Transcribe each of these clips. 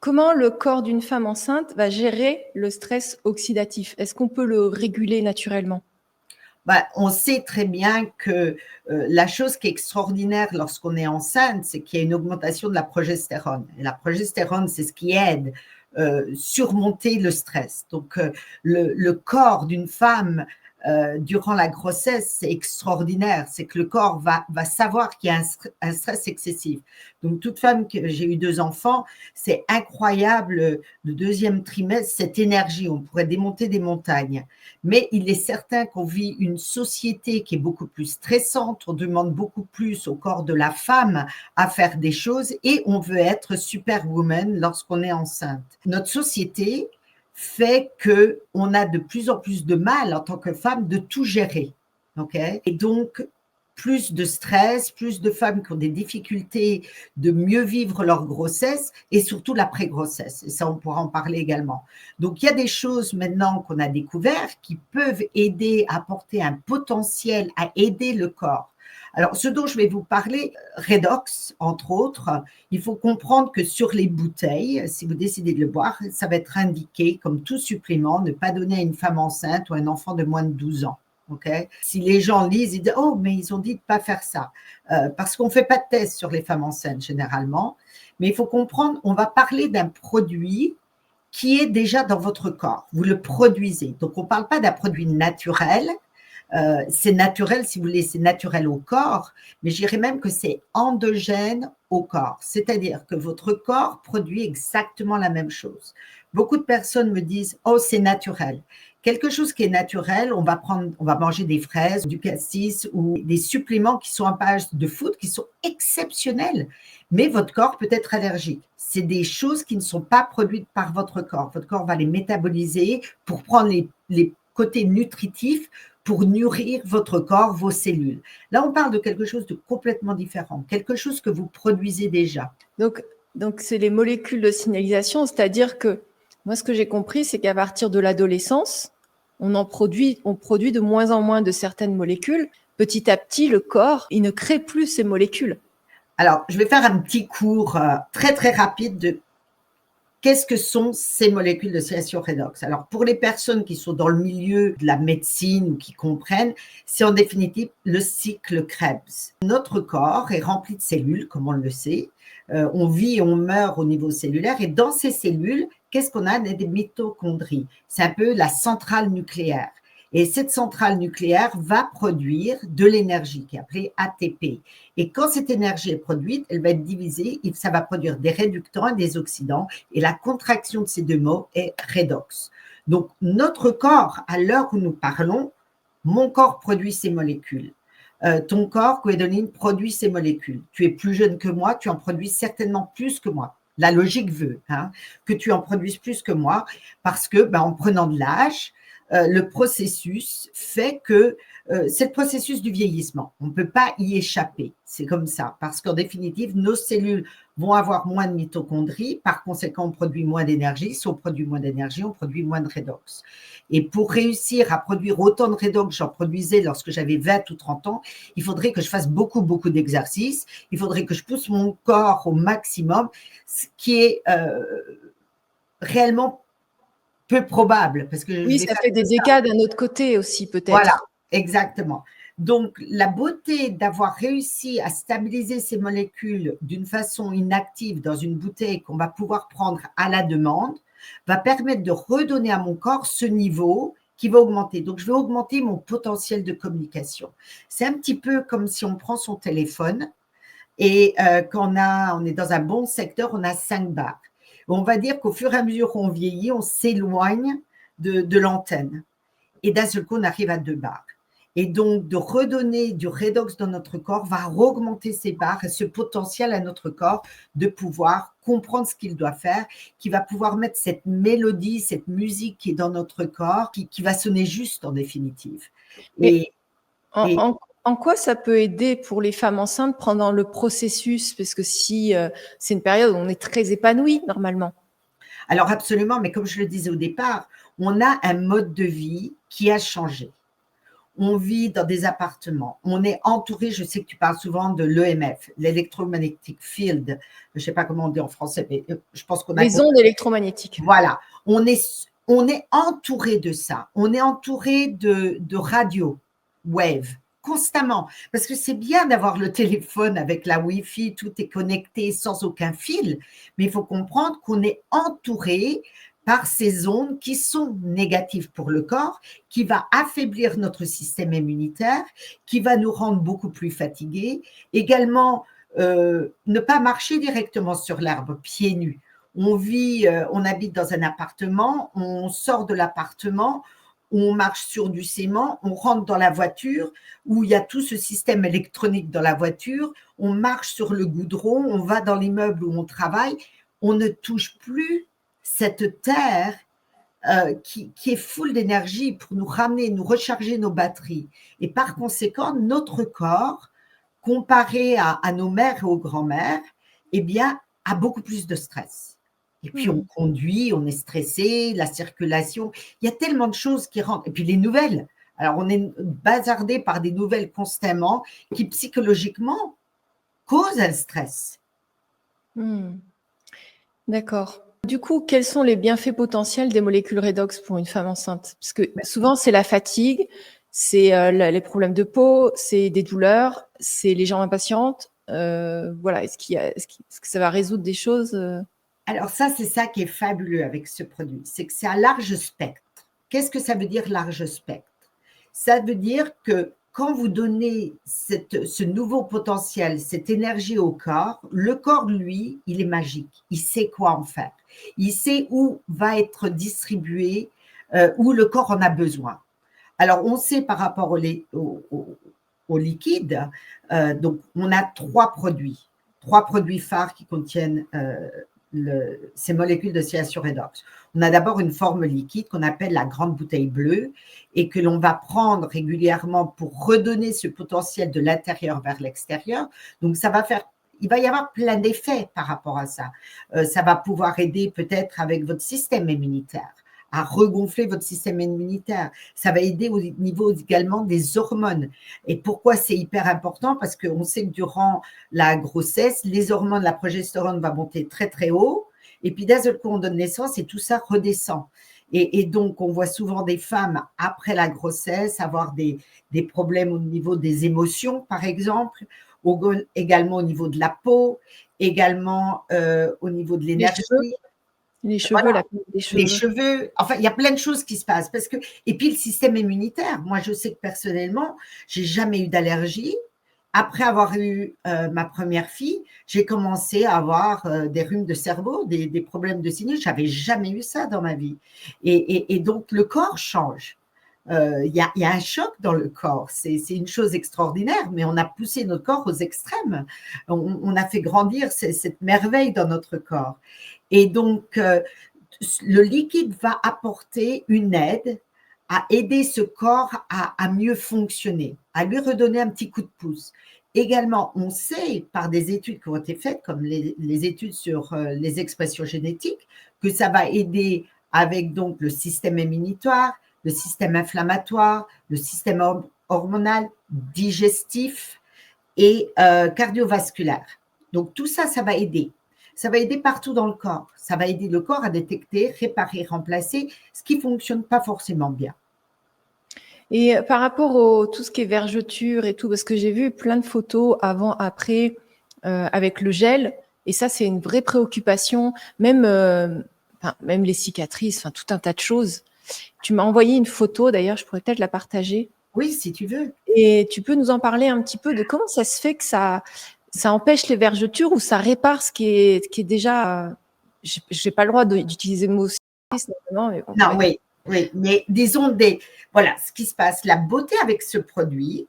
Comment le corps d'une femme enceinte va gérer le stress oxydatif? Est-ce qu'on peut le réguler naturellement? On sait très bien que la chose qui est extraordinaire lorsqu'on est enceinte, c'est qu'il y a une augmentation de la progestérone. Et la progestérone, c'est ce qui aide surmonter le stress. Donc, le corps d'une femme durant la grossesse, c'est extraordinaire. C'est que le corps va savoir qu'il y a un stress excessif. Donc, toute femme que j'ai eu 2 enfants, c'est incroyable le deuxième trimestre, cette énergie. On pourrait démonter des montagnes. Mais il est certain qu'on vit une société qui est beaucoup plus stressante, on demande beaucoup plus au corps de la femme à faire des choses et on veut être superwoman lorsqu'on est enceinte. Notre société fait qu'on a de plus en plus de mal en tant que femme de tout gérer. Okay? Et donc, plus de stress, plus de femmes qui ont des difficultés de mieux vivre leur grossesse et surtout l'après-grossesse. Et ça, on pourra en parler également. Donc, il y a des choses maintenant qu'on a découvertes qui peuvent aider à apporter un potentiel à aider le corps. Alors, ce dont je vais vous parler, Redox, entre autres, il faut comprendre que sur les bouteilles, si vous décidez de le boire, ça va être indiqué comme tout supplément, ne pas donner à une femme enceinte ou à un enfant de moins de 12 ans. Okay. Si les gens lisent, ils disent « Oh, mais ils ont dit de ne pas faire ça ». Parce qu'on ne fait pas de test sur les femmes enceintes généralement. Mais il faut comprendre, on va parler d'un produit qui est déjà dans votre corps. Vous le produisez. Donc, on ne parle pas d'un produit naturel. C'est naturel, si vous voulez, c'est naturel au corps, mais je dirais même que c'est endogène au corps. C'est-à-dire que votre corps produit exactement la même chose. Beaucoup de personnes me disent « Oh, c'est naturel ». Quelque chose qui est naturel, on va manger des fraises, du cassis ou des suppléments qui sont à base de food, qui sont exceptionnels, mais votre corps peut être allergique. C'est des choses qui ne sont pas produites par votre corps. Votre corps va les métaboliser pour prendre les côtés nutritifs pour nourrir votre corps, vos cellules. Là, on parle de quelque chose de complètement différent, quelque chose que vous produisez déjà. Donc c'est les molécules de signalisation, c'est-à-dire que moi, ce que j'ai compris, c'est qu'à partir de l'adolescence, on produit de moins en moins de certaines molécules. Petit à petit, le corps, il ne crée plus ces molécules. Alors, je vais faire un petit cours très, très rapide de qu'est-ce que sont ces molécules de signalisation redox. Alors, pour les personnes qui sont dans le milieu de la médecine ou qui comprennent, c'est en définitive le cycle Krebs. Notre corps est rempli de cellules, comme on le sait. On vit et on meurt au niveau cellulaire. Et dans ces cellules, qu'est-ce qu'on a? Des mitochondries. C'est un peu la centrale nucléaire. Et cette centrale nucléaire va produire de l'énergie qui est appelée ATP. Et quand cette énergie est produite, elle va être divisée et ça va produire des réductants et des oxydants. Et la contraction de ces deux mots est redox. Donc, notre corps, à l'heure où nous parlons, mon corps produit ces molécules. Ton corps, Gwendoline, produit ces molécules. Tu es plus jeune que moi, tu en produis certainement plus que moi. La logique veut que tu en produises plus que moi parce que, en prenant de l'âge, le processus fait que c'est le processus du vieillissement. On ne peut pas y échapper. C'est comme ça. Parce qu'en définitive, nos cellules vont avoir moins de mitochondries. Par conséquent, on produit moins d'énergie. Si on produit moins d'énergie, on produit moins de redox. Et pour réussir à produire autant de redox que j'en produisais lorsque j'avais 20 ou 30 ans, il faudrait que je fasse beaucoup, beaucoup d'exercices. Il faudrait que je pousse mon corps au maximum, ce qui est réellement peu probable. Parce que oui, ça fait des dégâts d'un autre côté aussi, peut-être. Voilà, exactement. Donc, la beauté d'avoir réussi à stabiliser ces molécules d'une façon inactive dans une bouteille qu'on va pouvoir prendre à la demande va permettre de redonner à mon corps ce niveau qui va augmenter. Donc, je vais augmenter mon potentiel de communication. C'est un petit peu comme si on prend son téléphone et qu'on on est dans un bon secteur, on a 5 barres. On va dire qu'au fur et à mesure qu'on vieillit, on s'éloigne de l'antenne. Et d'un seul coup, on arrive à 2 barres. Et donc, de redonner du redox dans notre corps va augmenter ces barres et ce potentiel à notre corps de pouvoir comprendre ce qu'il doit faire, qui va pouvoir mettre cette mélodie, cette musique qui est dans notre corps, qui va sonner juste en définitive. En quoi ça peut aider pour les femmes enceintes pendant le processus? Parce que si c'est une période où on est très épanoui normalement. Alors absolument, mais comme je le disais au départ, on a un mode de vie qui a changé. on vit dans des appartements, on est entouré, je sais que tu parles souvent de l'EMF, l'Electromagnetic Field, je ne sais pas comment on dit en français, mais je pense qu'on a… Les ondes électromagnétiques. Voilà, on est entouré de ça, on est entouré de radio, wave, constamment, parce que c'est bien d'avoir le téléphone avec la Wi-Fi, tout est connecté sans aucun fil, mais il faut comprendre qu'on est entouré par ces ondes qui sont négatives pour le corps, qui va affaiblir notre système immunitaire, qui va nous rendre beaucoup plus fatigués. Également, ne pas marcher directement sur l'herbe, pieds nus. On habite dans un appartement, on sort de l'appartement, on marche sur du ciment, on rentre dans la voiture où il y a tout ce système électronique dans la voiture, on marche sur le goudron, on va dans l'immeuble où on travaille, on ne touche plus cette terre qui est full d'énergie pour nous ramener, nous recharger nos batteries. Et par conséquent, notre corps, comparé à nos mères et aux grands-mères, eh bien, a beaucoup plus de stress. Et puis, on conduit, on est stressé, la circulation, il y a tellement de choses qui rentrent. Et puis, les nouvelles. Alors, on est bazardé par des nouvelles constamment qui, psychologiquement, causent un stress. D'accord. Du coup, quels sont les bienfaits potentiels des molécules redox pour une femme enceinte? Parce que souvent, c'est la fatigue, c'est les problèmes de peau, c'est des douleurs, c'est les jambes impatientes. Voilà, est-ce que ça va résoudre des choses Alors ça, c'est ça qui est fabuleux avec ce produit, c'est que c'est à large spectre. Qu'est-ce que ça veut dire large spectre? Ça veut dire que quand vous donnez ce nouveau potentiel, cette énergie au corps, le corps, lui, il est magique. Il sait quoi en faire. Il sait où va être distribué, où le corps en a besoin. Alors, on sait par rapport au liquide, donc on a trois produits phares qui contiennent ces molécules de d'oscillation redox. On a d'abord une forme liquide qu'on appelle la grande bouteille bleue et que l'on va prendre régulièrement pour redonner ce potentiel de l'intérieur vers l'extérieur. Donc, il va y avoir plein d'effets par rapport à ça. Ça va pouvoir aider peut-être avec votre système immunitaire, à regonfler votre système immunitaire. Ça va aider au niveau également des hormones. Et pourquoi c'est hyper important? Parce qu'on sait que durant la grossesse, les hormones, la progestérone va monter très, très haut. Et puis d'un seul coup, on donne naissance et tout ça redescend. Et donc, on voit souvent des femmes, après la grossesse, avoir des problèmes au niveau des émotions, par exemple, également au niveau de la peau, également au niveau de l'énergie. Les cheveux, voilà. la peau des cheveux. Les cheveux, enfin, il y a plein de choses qui se passent. Et puis, le système immunitaire. Moi, je sais que personnellement, j'ai jamais eu d'allergie. Après avoir eu ma première fille, j'ai commencé à avoir des rhumes de cerveau, des problèmes de sinus. Je n'avais jamais eu ça dans ma vie. Et donc, le corps change. Il y a un choc dans le corps. C'est une chose extraordinaire, mais on a poussé notre corps aux extrêmes. On a fait grandir cette merveille dans notre corps. Et donc, le liquide va apporter une aide à aider ce corps à mieux fonctionner, à lui redonner un petit coup de pouce. Également, on sait par des études qui ont été faites, comme les études sur les expressions génétiques, que ça va aider avec donc le système immunitoire, le système inflammatoire, le système hormonal, digestif et cardiovasculaire. Donc, tout ça, ça va aider. Ça va aider partout dans le corps. Ça va aider le corps à détecter, réparer, remplacer ce qui ne fonctionne pas forcément bien. Et par rapport tout ce qui est vergeture et tout, parce que j'ai vu plein de photos avant, après, avec le gel, et ça, c'est une vraie préoccupation, même les cicatrices, enfin, tout un tas de choses. Tu m'as envoyé une photo, d'ailleurs, je pourrais peut-être la partager. Oui, si tu veux. Et tu peux nous en parler un petit peu de comment ça se fait que ça empêche les vergetures ou ça répare ce qui est déjà… Je n'ai pas le droit d'utiliser le mot cicatrice, notamment. Mais bon, non, oui, mais disons, voilà ce qui se passe. La beauté avec ce produit,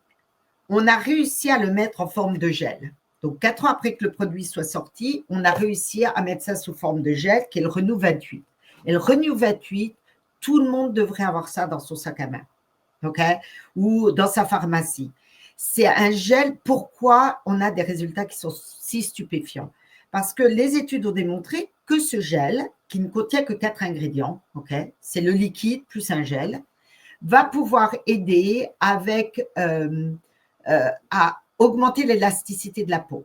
on a réussi à le mettre en forme de gel. Donc, 4 ans après que le produit soit sorti, on a réussi à mettre ça sous forme de gel, qui est le Renew 28. Et le Renew 28, tout le monde devrait avoir ça dans son sac à main, OK? Ou dans sa pharmacie. C'est un gel. Pourquoi on a des résultats qui sont si stupéfiants? Parce que les études ont démontré que ce gel, qui ne contient que 4 ingrédients, OK, c'est le liquide plus un gel, va pouvoir aider avec à augmenter l'élasticité de la peau.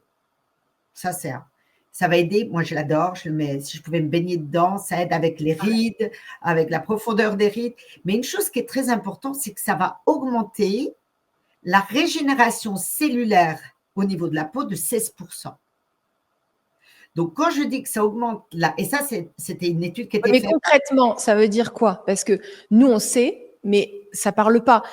Ça, c'est un. Ça va aider. Moi, je l'adore. Je le mets, si je pouvais me baigner dedans, ça aide avec les rides, avec la profondeur des rides. Mais une chose qui est très importante, c'est que ça va augmenter la régénération cellulaire au niveau de la peau de 16%. Donc, quand je dis que ça augmente, et ça, c'était une étude qui était Mais faite. concrètement, ça veut dire quoi? Parce que nous, on sait, mais ça parle pas.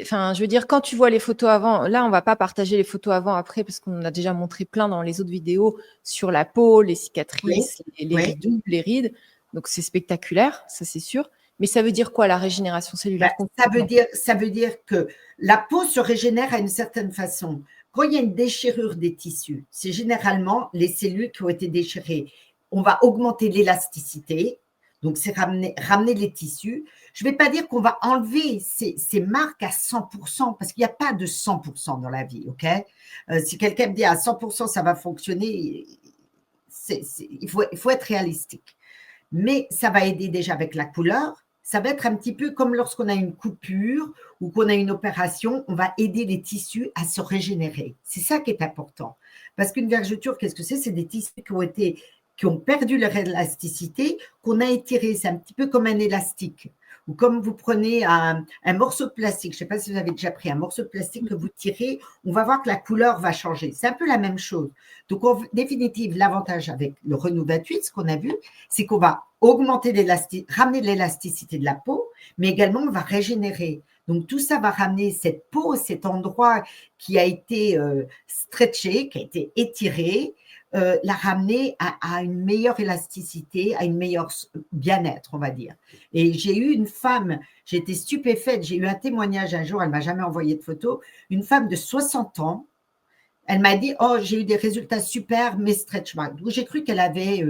Enfin, je veux dire, quand tu vois les photos avant, là, on va pas partager les photos avant, après, parce qu'on a déjà montré plein dans les autres vidéos sur la peau, les cicatrices, les ridules, les rides. Donc, c'est spectaculaire, ça c'est sûr. Mais ça veut dire quoi, la régénération cellulaire? Ça veut dire que la peau se régénère à une certaine façon. Quand il y a une déchirure des tissus, c'est généralement les cellules qui ont été déchirées. On va augmenter l'élasticité, donc c'est ramener les tissus. Je ne vais pas dire qu'on va enlever ces marques à 100%, parce qu'il n'y a pas de 100% dans la vie, ok? Si quelqu'un me dit à 100% ça va fonctionner, il faut être réalistique. Mais ça va aider déjà avec la couleur. Ça va être un petit peu comme lorsqu'on a une coupure ou qu'on a une opération, on va aider les tissus à se régénérer. C'est ça qui est important. Parce qu'une vergeture, qu'est-ce que c'est? C'est des tissus qui ont perdu leur élasticité, qu'on a étiré. C'est un petit peu comme un élastique. Ou comme vous prenez un morceau de plastique, je ne sais pas si vous avez déjà pris un morceau de plastique que vous tirez, on va voir que la couleur va changer. C'est un peu la même chose. Donc, en définitive, l'avantage avec le Renew 28, ce qu'on a vu, c'est qu'on va augmenter ramener l'élasticité de la peau, mais également on va régénérer. Donc, tout ça va ramener cette peau, cet endroit qui a été stretché, qui a été étiré, la ramener à une meilleure élasticité, à une meilleure bien-être, on va dire. Et j'ai eu une femme, j'ai été stupéfaite, j'ai eu un témoignage un jour, elle ne m'a jamais envoyé de photo, une femme de 60 ans, elle m'a dit, oh, j'ai eu des résultats super, mes stretch marks. Donc, j'ai cru qu'elle avait,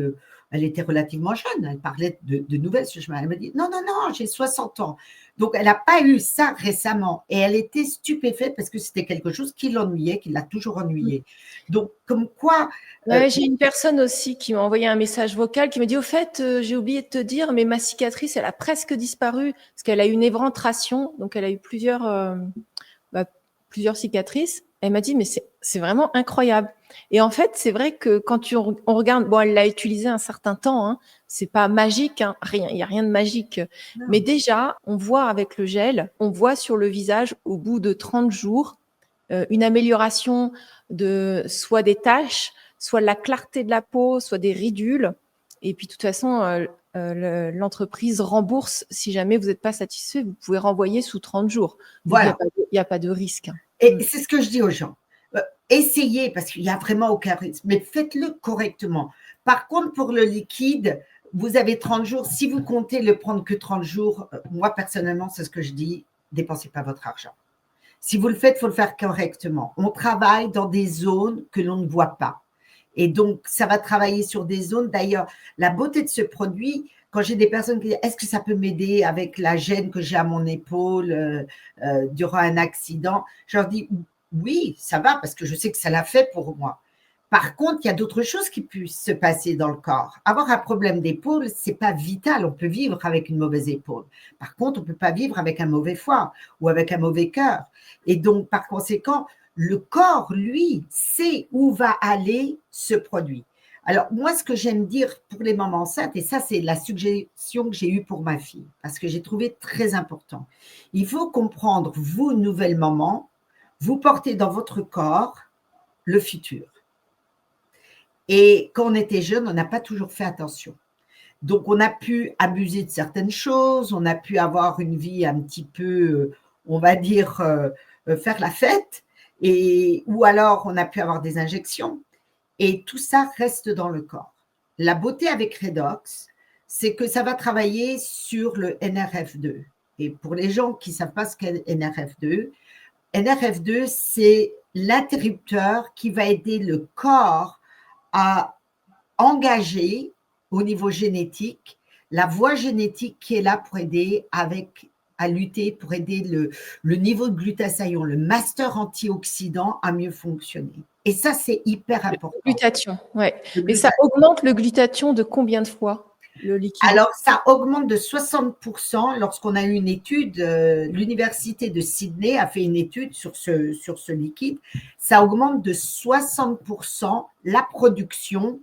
elle était relativement jeune, elle parlait de nouvelles stretch marks. Elle m'a dit, non, non, non, j'ai 60 ans. Donc, elle n'a pas eu ça récemment. Et elle était stupéfaite parce que c'était quelque chose qui l'ennuyait, qui l'a toujours ennuyée. Donc, comme quoi… j'ai une personne aussi qui m'a envoyé un message vocal qui me dit, au fait, j'ai oublié de te dire, mais ma cicatrice, elle a presque disparu parce qu'elle a eu une éventration. Donc, elle a eu plusieurs cicatrices. Elle m'a dit, mais c'est vraiment incroyable. Et en fait, c'est vrai que quand on regarde, bon, elle l'a utilisé un certain temps, hein, c'est pas magique, hein, il n'y a rien de magique. Non. Mais déjà, on voit avec le gel, on voit sur le visage, au bout de 30 jours, une amélioration de soit des taches, soit de la clarté de la peau, soit des ridules. Et puis, de toute façon, l'entreprise rembourse. Si jamais vous n'êtes pas satisfait, vous pouvez renvoyer sous 30 jours. Voilà. Il n'y a pas de risque. Et c'est ce que je dis aux gens. Essayez, parce qu'il n'y a vraiment aucun risque, mais faites-le correctement. Par contre, pour le liquide, vous avez 30 jours. Si vous comptez le prendre que 30 jours, moi, personnellement, c'est ce que je dis, dépensez pas votre argent. Si vous le faites, il faut le faire correctement. On travaille dans des zones que l'on ne voit pas. Et donc, ça va travailler sur des zones. D'ailleurs, la beauté de ce produit, quand j'ai des personnes qui disent « Est-ce que ça peut m'aider avec la gêne que j'ai à mon épaule durant un accident ?» Je leur dis « Oui, ça va parce que je sais que ça l'a fait pour moi. » Par contre, il y a d'autres choses qui peuvent se passer dans le corps. Avoir un problème d'épaule, ce n'est pas vital. On peut vivre avec une mauvaise épaule. Par contre, on ne peut pas vivre avec un mauvais foie ou avec un mauvais cœur. Et donc, par conséquent, le corps, lui, sait où va aller ce produit. Alors, moi, ce que j'aime dire pour les mamans enceintes, et ça, c'est la suggestion que j'ai eue pour ma fille, parce que j'ai trouvé très important. Il faut comprendre, vous, nouvelle maman, vous portez dans votre corps le futur. Et quand on était jeune, on n'a pas toujours fait attention. Donc, on a pu abuser de certaines choses, on a pu avoir une vie un petit peu, on va dire, faire la fête, ou alors on a pu avoir des injections. Et tout ça reste dans le corps. La beauté avec Redox, c'est que ça va travailler sur le NRF2. Et pour les gens qui ne savent pas ce qu'est NRF2, NRF2, c'est l'interrupteur qui va aider le corps à engager au niveau génétique la voie génétique qui est là pour aider à lutter, pour aider le niveau de glutathion, le master antioxydant à mieux fonctionner. Et ça, c'est hyper important. Glutathion, ouais. Mais ça augmente le glutathion de combien de fois? le liquide? Alors, ça augmente de 60% lorsqu'on a eu une étude, l'université de Sydney a fait une étude sur ce liquide, ça augmente de 60% la production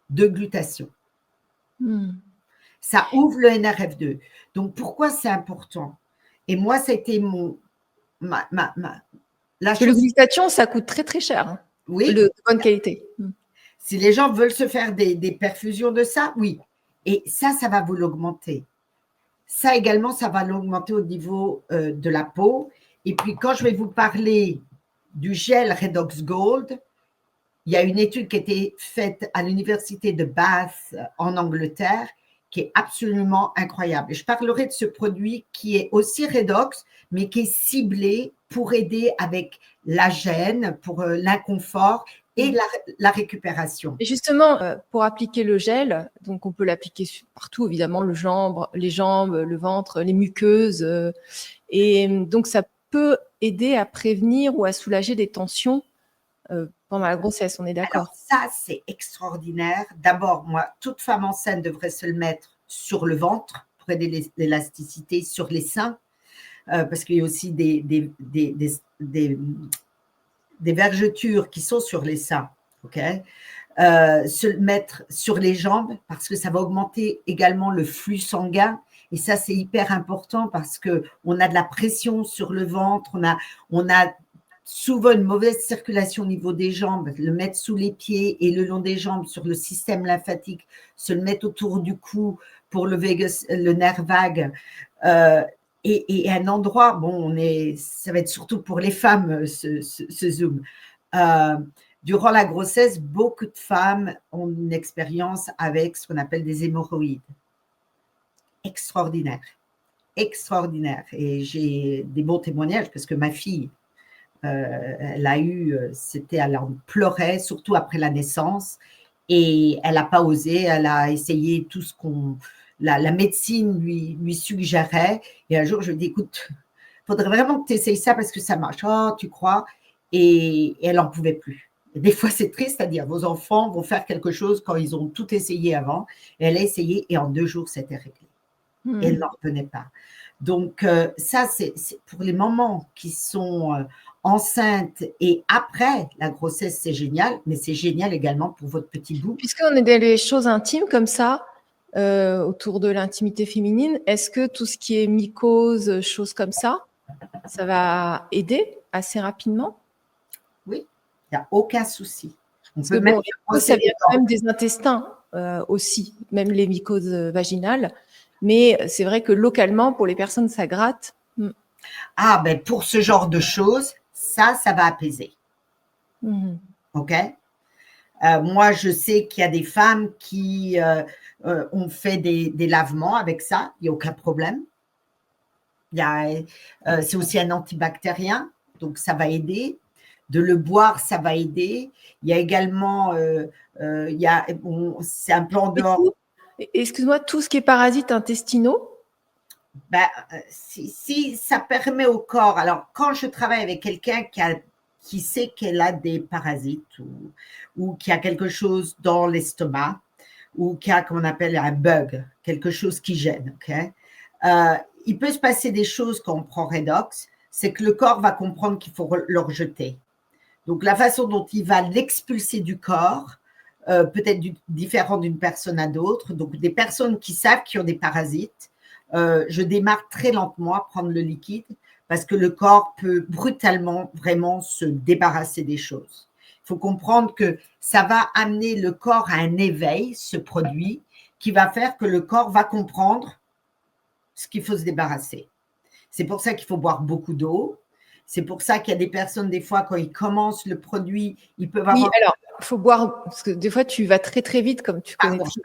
de glutathion. Ça ouvre le NRF2. Donc, pourquoi c'est important? Et moi, ça a été le glutathion, ça coûte très, très cher. Hein. Oui. De bonne qualité. Si les gens veulent se faire des perfusions de ça, oui. Et ça va vous l'augmenter. Ça également, ça va l'augmenter au niveau de la peau. Et puis, quand je vais vous parler du gel Redox Gold, il y a une étude qui a été faite à l'université de Bath en Angleterre qui est absolument incroyable. Et je parlerai de ce produit qui est aussi Redox, mais qui est ciblé pour aider avec la gêne, pour l'inconfort et la récupération. Et justement, pour appliquer le gel, donc on peut l'appliquer partout, évidemment, les jambes, le ventre, les muqueuses. Et donc, ça peut aider à prévenir ou à soulager des tensions pendant la grossesse, on est d'accord? Alors ça, c'est extraordinaire. D'abord, moi, toute femme enceinte devrait se le mettre sur le ventre pour aider l'élasticité, sur les seins, parce qu'il y a aussi des vergetures qui sont sur les seins, ok? Se le mettre sur les jambes parce que ça va augmenter également le flux sanguin. Et ça, c'est hyper important parce qu'on a de la pression sur le ventre, on a souvent une mauvaise circulation au niveau des jambes, le mettre sous les pieds et le long des jambes sur le système lymphatique, se le mettre autour du cou pour le nerf vague. Et un endroit, bon, ça va être surtout pour les femmes, ce zoom. Durant la grossesse, beaucoup de femmes ont une expérience avec ce qu'on appelle des hémorroïdes. Extraordinaire. Extraordinaire. Et j'ai des bons témoignages parce que ma fille, elle a eu, elle en pleurait, surtout après la naissance, et elle n'a pas osé, elle a essayé tout ce la médecine lui suggérait, et un jour je lui ai dit, écoute, il faudrait vraiment que tu essayes ça parce que ça marche. Oh, tu crois? Et elle n'en pouvait plus. Et des fois, c'est triste à dire, vos enfants vont faire quelque chose quand ils ont tout essayé avant, et elle a essayé, et en 2 jours, c'était réglé. Et elle n'en revenait pas. Donc, ça, c'est pour les mamans qui sont enceintes et après la grossesse, c'est génial, mais c'est génial également pour votre petit bout. Puisqu'on est dans les choses intimes comme ça, autour de l'intimité féminine, est-ce que tout ce qui est mycose, choses comme ça va aider assez rapidement? Oui, il n'y a aucun souci. Parce que bon, ça vient quand même des intestins aussi, même les mycoses vaginales. Mais c'est vrai que localement, pour les personnes, ça gratte. Ah, ben pour ce genre de choses, ça va apaiser. OK? Moi, je sais qu'il y a des femmes qui ont fait des lavements avec ça. Il n'y a aucun problème. C'est aussi un antibactérien, donc ça va aider. De le boire, ça va aider. Il y a également, c'est un plan d'or. Excuse-moi, tout ce qui est parasites intestinaux? Ben, si ça permet au corps, alors quand je travaille avec quelqu'un qui sait qu'elle a des parasites ou qui a quelque chose dans l'estomac ou qui a, comme on appelle, un bug, quelque chose qui gêne, ok? Il peut se passer des choses quand on prend Redox, c'est que le corps va comprendre qu'il faut le rejeter. Donc, la façon dont il va l'expulser du corps peut être différente d'une personne à d'autres. Donc, des personnes qui savent qu'ils ont des parasites, je démarre très lentement à prendre le liquide parce que le corps peut brutalement vraiment se débarrasser des choses. Il faut comprendre que ça va amener le corps à un éveil, ce produit, qui va faire que le corps va comprendre ce qu'il faut se débarrasser. C'est pour ça qu'il faut boire beaucoup d'eau. C'est pour ça qu'il y a des personnes, des fois, quand ils commencent le produit, ils peuvent avoir… Oui, alors, il faut boire, parce que des fois, tu vas très, très vite, comme tu connais très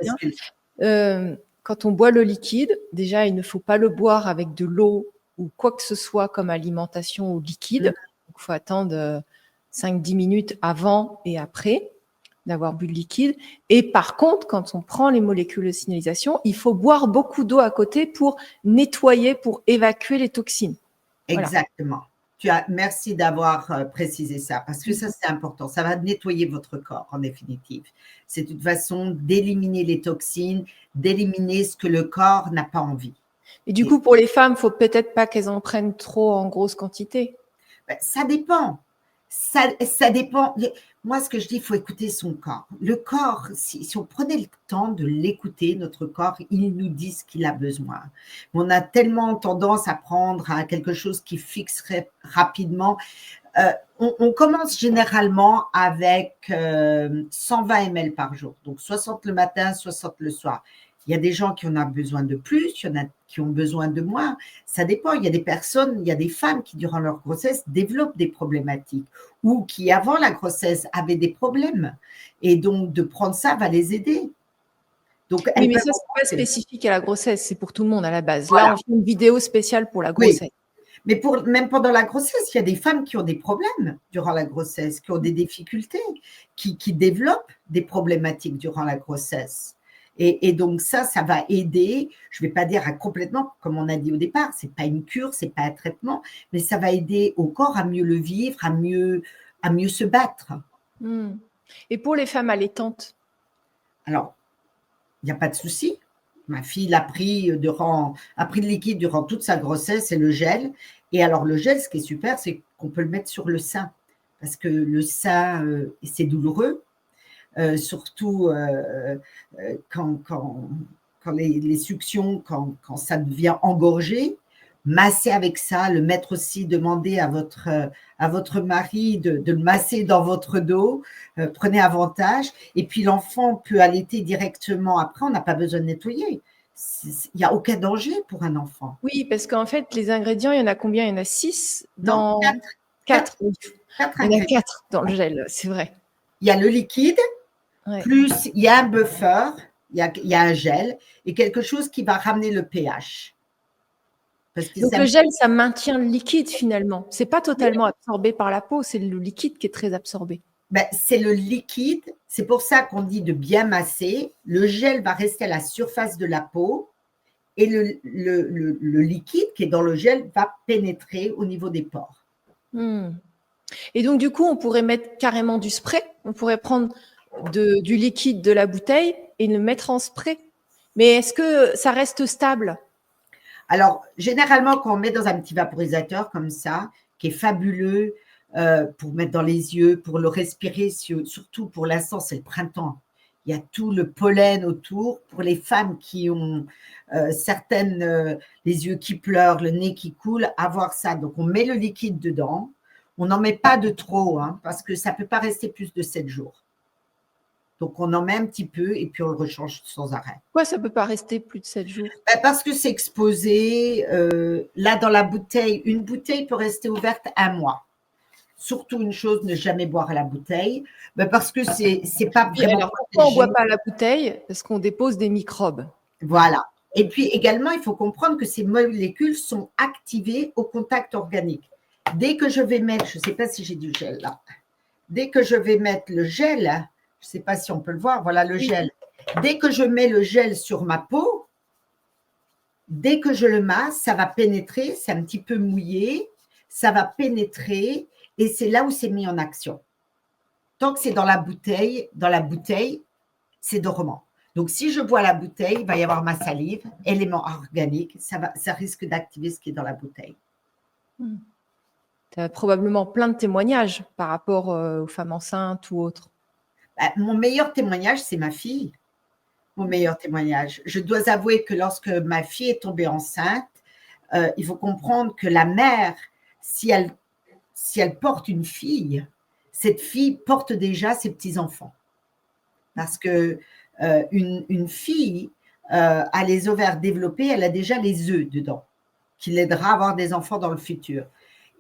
bien. Quand on boit le liquide, déjà, il ne faut pas le boire avec de l'eau ou quoi que ce soit comme alimentation ou liquide. Il faut attendre 5-10 minutes avant et après d'avoir bu le liquide. Et par contre, quand on prend les molécules de signalisation, il faut boire beaucoup d'eau à côté pour nettoyer, pour évacuer les toxines. Exactement. Merci d'avoir précisé ça, parce que ça, c'est important. Ça va nettoyer votre corps, en définitive. C'est une façon d'éliminer les toxines, d'éliminer ce que le corps n'a pas envie. Et du coup, pour les femmes, il ne faut peut-être pas qu'elles en prennent trop en grosse quantité. Ça dépend. Ça dépend. Moi, ce que je dis, il faut écouter son corps. Le corps, si on prenait le temps de l'écouter, notre corps, il nous dit ce qu'il a besoin. On a tellement tendance à prendre à quelque chose qui fixerait rapidement. On commence généralement avec 120 ml par jour, donc 60 le matin, 60 le soir. Il y a des gens qui en ont besoin de plus, il y en a qui ont besoin de moins. Ça dépend. Il y a des personnes, il y a des femmes qui, durant leur grossesse, développent des problématiques ou qui, avant la grossesse, avaient des problèmes. Et donc, de prendre ça va les aider. Donc, oui, mais ça, ce n'est pas spécifique à la grossesse, c'est pour tout le monde à la base. Voilà. Là, on fait une vidéo spéciale pour la grossesse. Oui. Mais même pendant la grossesse, il y a des femmes qui ont des problèmes durant la grossesse, qui ont des difficultés, qui développent des problématiques durant la grossesse. Et donc ça va aider, je ne vais pas dire à complètement, comme on a dit au départ, ce n'est pas une cure, ce n'est pas un traitement, mais ça va aider au corps à mieux le vivre, à mieux se battre. Et pour les femmes allaitantes? Alors, il n'y a pas de souci. Ma fille a pris le liquide durant toute sa grossesse et le gel. Et alors, le gel, ce qui est super, c'est qu'on peut le mettre sur le sein. Parce que le sein, c'est douloureux. Surtout quand les suctions, quand ça devient engorgé. Masser avec ça, le mettre aussi, demander à votre mari de le masser dans votre dos, prenez avantage. Et puis l'enfant peut allaiter directement après, on n'a pas besoin de nettoyer. Il n'y a aucun danger pour un enfant. Oui, parce qu'en fait, les ingrédients, il y en a combien? Il y en a 6 dans… Non, 4. Il y en a 4 dans le gel, c'est vrai. Il y a le liquide, plus il y a un buffer, il y a un gel et quelque chose qui va ramener le pH. Donc le gel, ça maintient le liquide finalement. Ce n'est pas totalement absorbé par la peau, c'est le liquide qui est très absorbé. C'est le liquide, c'est pour ça qu'on dit de bien masser. Le gel va rester à la surface de la peau et le liquide qui est dans le gel va pénétrer au niveau des pores. Et donc du coup, on pourrait mettre carrément du spray, on pourrait prendre du liquide de la bouteille et le mettre en spray. Mais est-ce que ça reste stable? Alors, généralement, quand on met dans un petit vaporisateur comme ça, qui est fabuleux pour mettre dans les yeux, pour le respirer, surtout pour l'instant, c'est le printemps. Il y a tout le pollen autour. Pour les femmes qui ont certaines, les yeux qui pleurent, le nez qui coule, avoir ça. Donc, on met le liquide dedans. On n'en met pas de trop, parce que ça ne peut pas rester plus de 7 jours. Donc, on en met un petit peu et puis on le rechange sans arrêt. Pourquoi ça ne peut pas rester plus de 7 jours? Parce que c'est exposé. Là, dans la bouteille, une bouteille peut rester ouverte 1 mois. Surtout une chose, ne jamais boire à la bouteille. Parce que c'est pas vraiment… Alors, pourquoi on ne boit pas à la bouteille? Parce qu'on dépose des microbes. Voilà. Et puis également, il faut comprendre que ces molécules sont activées au contact organique. Dès que je vais mettre, je ne sais pas si j'ai du gel là, dès que je vais mettre le gel, je ne sais pas si on peut le voir, voilà le gel. Dès que je mets le gel sur ma peau, dès que je le masse, ça va pénétrer, c'est un petit peu mouillé, ça va pénétrer et c'est là où c'est mis en action. Tant que c'est dans la bouteille, c'est dormant. Donc, si je bois la bouteille, il va y avoir ma salive, élément organique, ça risque d'activer ce qui est dans la bouteille. Tu as probablement plein de témoignages par rapport aux femmes enceintes ou autres. Mon meilleur témoignage, c'est ma fille. Mon meilleur témoignage. Je dois avouer que lorsque ma fille est tombée enceinte, il faut comprendre que la mère, si elle porte une fille, cette fille porte déjà ses petits-enfants. Parce que une fille a les ovaires développés, elle a déjà les œufs dedans, qui l'aidera à avoir des enfants dans le futur.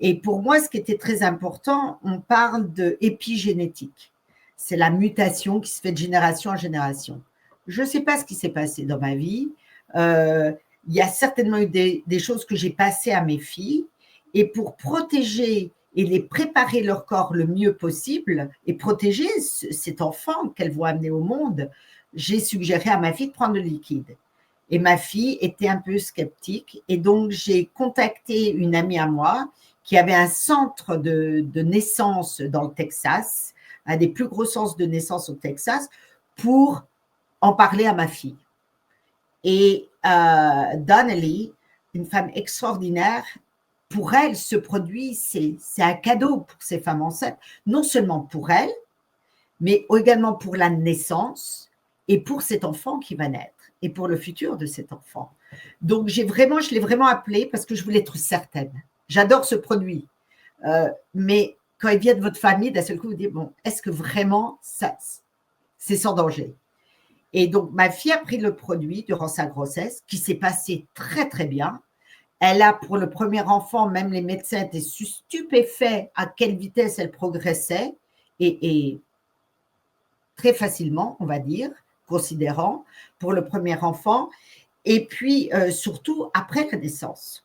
Et pour moi, ce qui était très important, on parle d'épigénétique. C'est la mutation qui se fait de génération en génération. Je ne sais pas ce qui s'est passé dans ma vie. Il y a certainement eu des choses que j'ai passées à mes filles. Et pour protéger et les préparer leur corps le mieux possible et protéger cet enfant qu'elles vont amener au monde, j'ai suggéré à ma fille de prendre le liquide. Et ma fille était un peu sceptique. Et donc, j'ai contacté une amie à moi qui avait un centre de naissance dans le Texas, un des plus gros centres de naissance au Texas, pour en parler à ma fille. Et Donnelly, une femme extraordinaire, pour elle, ce produit, c'est un cadeau pour ces femmes enceintes, non seulement pour elle, mais également pour la naissance et pour cet enfant qui va naître et pour le futur de cet enfant. Donc, je l'ai vraiment appelé parce que je voulais être certaine. J'adore ce produit, mais quand il vient de votre famille, d'un seul coup, vous dites, bon, est-ce que vraiment c'est sans danger? Et donc, ma fille a pris le produit durant sa grossesse, qui s'est passé très, très bien. Elle a, pour le premier enfant, même les médecins étaient stupéfaits à quelle vitesse elle progressait et très facilement, on va dire, considérant, pour le premier enfant. Et puis, surtout, après la naissance.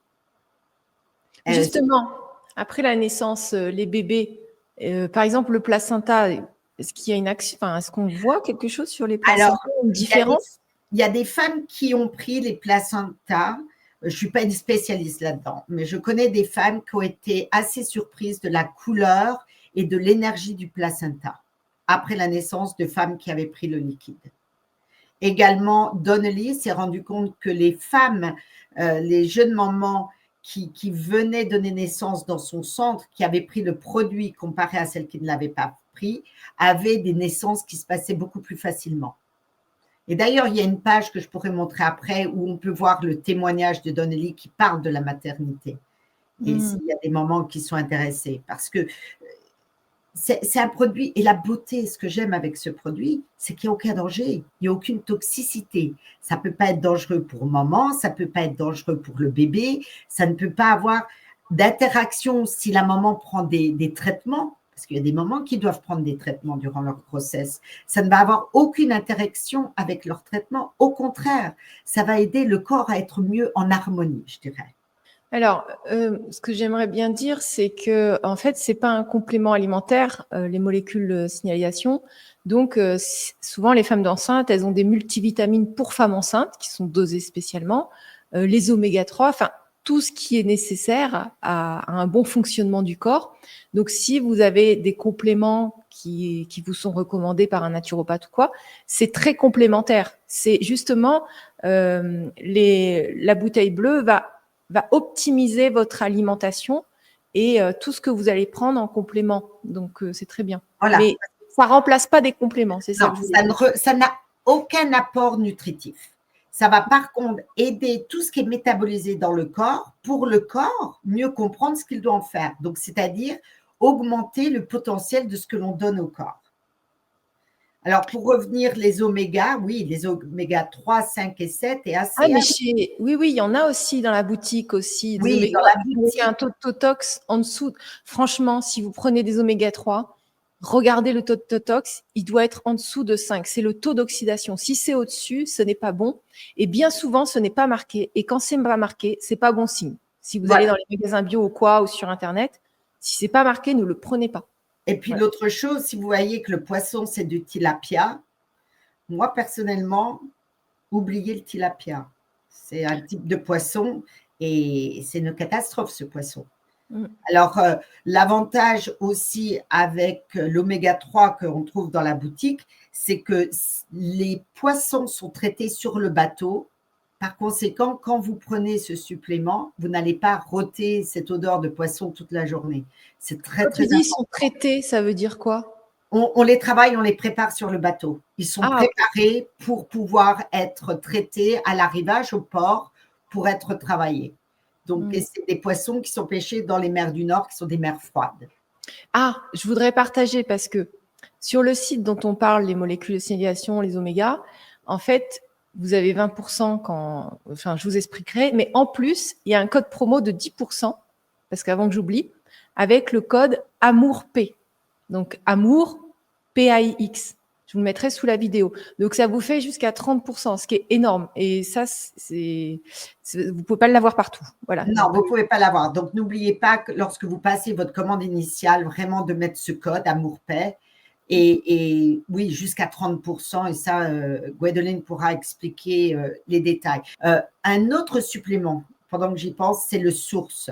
Justement, après la naissance, les bébés, par exemple, le placenta, est-ce qu'il y a une action, enfin, est-ce qu'on voit quelque chose sur les placentas, une différence? Il y a des femmes qui ont pris les placentas. Je ne suis pas une spécialiste là-dedans, mais je connais des femmes qui ont été assez surprises de la couleur et de l'énergie du placenta après la naissance de femmes qui avaient pris le liquide. Également, Donnelly s'est rendu compte que les femmes, les jeunes mamans qui venaient donner naissance dans son centre, qui avaient pris le produit comparé à celles qui ne l'avaient pas pris, avaient des naissances qui se passaient beaucoup plus facilement. Et d'ailleurs, il y a une page que je pourrais montrer après où on peut voir le témoignage de Donnelly qui parle de la maternité. Et s'il y a des mamans qui sont intéressées, parce que c'est un produit, et la beauté, ce que j'aime avec ce produit, c'est qu'il n'y a aucun danger, il n'y a aucune toxicité. Ça ne peut pas être dangereux pour maman, ça ne peut pas être dangereux pour le bébé, ça ne peut pas avoir d'interaction si la maman prend des traitements, parce qu'il y a des mamans qui doivent prendre des traitements durant leur grossesse. Ça ne va avoir aucune interaction avec leur traitement. Au contraire, ça va aider le corps à être mieux en harmonie, je dirais. Alors, ce que j'aimerais bien dire, c'est que en fait, c'est pas un complément alimentaire, les molécules signalisation. Donc, souvent, les femmes enceintes, elles ont des multivitamines pour femmes enceintes qui sont dosées spécialement, les oméga 3, enfin tout ce qui est nécessaire à un bon fonctionnement du corps. Donc, si vous avez des compléments qui vous sont recommandés par un naturopathe ou quoi, c'est très complémentaire. C'est justement la bouteille bleue va optimiser votre alimentation et tout ce que vous allez prendre en complément. Donc, c'est très bien. Voilà. Mais ça ne remplace pas des compléments, c'est ça Non, que je voulais dire. ça n'a aucun apport nutritif. Ça va par contre aider tout ce qui est métabolisé dans le corps pour le corps mieux comprendre ce qu'il doit en faire. Donc, c'est-à-dire augmenter le potentiel de ce que l'on donne au corps. Alors, pour revenir, les oméga, oui, les oméga 3, 5 et 7 et assez. Ah, mais oui, il y en a aussi dans la boutique aussi. Oui, oméga, dans la boutique. il y a un taux de totox en dessous. Franchement, si vous prenez des oméga 3, regardez le taux de totox, il doit être en dessous de 5. C'est le taux d'oxydation. Si c'est au-dessus, ce n'est pas bon. Et bien souvent, ce n'est pas marqué. Et quand c'est pas marqué, c'est pas bon signe. Si vous allez dans les magasins bio ou quoi, ou sur Internet, si c'est pas marqué, ne le prenez pas. Et puis l'autre chose, si vous voyez que le poisson, c'est du tilapia, moi, personnellement, oubliez le tilapia. C'est un type de poisson et c'est une catastrophe, ce poisson. Alors, l'avantage aussi avec l'oméga 3 qu'on trouve dans la boutique, c'est que les poissons sont traités sur le bateau. Par conséquent, quand vous prenez ce supplément, vous n'allez pas rôter cette odeur de poisson toute la journée. C'est très, Quand très tu dis important. ils sont traités, ça veut dire quoi? On les travaille, on les prépare sur le bateau. Ils sont préparés pour pouvoir être traités à l'arrivage au port pour être travaillés. Donc, c'est des poissons qui sont pêchés dans les mers du Nord, qui sont des mers froides. Ah, je voudrais partager parce que sur le site dont on parle, les molécules de signalisation, les oméga, en fait, vous avez 20% quand, enfin, je vous expliquerai, mais en plus, il y a un code promo de 10%, parce qu'avant que j'oublie, avec le code AMOURP. Donc, Amour, PAIX. Je vous le mettrai sous la vidéo. Donc, ça vous fait jusqu'à 30%, ce qui est énorme. Et ça, vous ne pouvez pas l'avoir partout. Voilà. Non, vous ne pouvez pas l'avoir. Donc, n'oubliez pas que lorsque vous passez votre commande initiale, vraiment de mettre ce code AMOURPAI. Et oui, jusqu'à 30%. Et ça, Gwendoline pourra expliquer les détails. Un autre supplément pendant que j'y pense, c'est le source.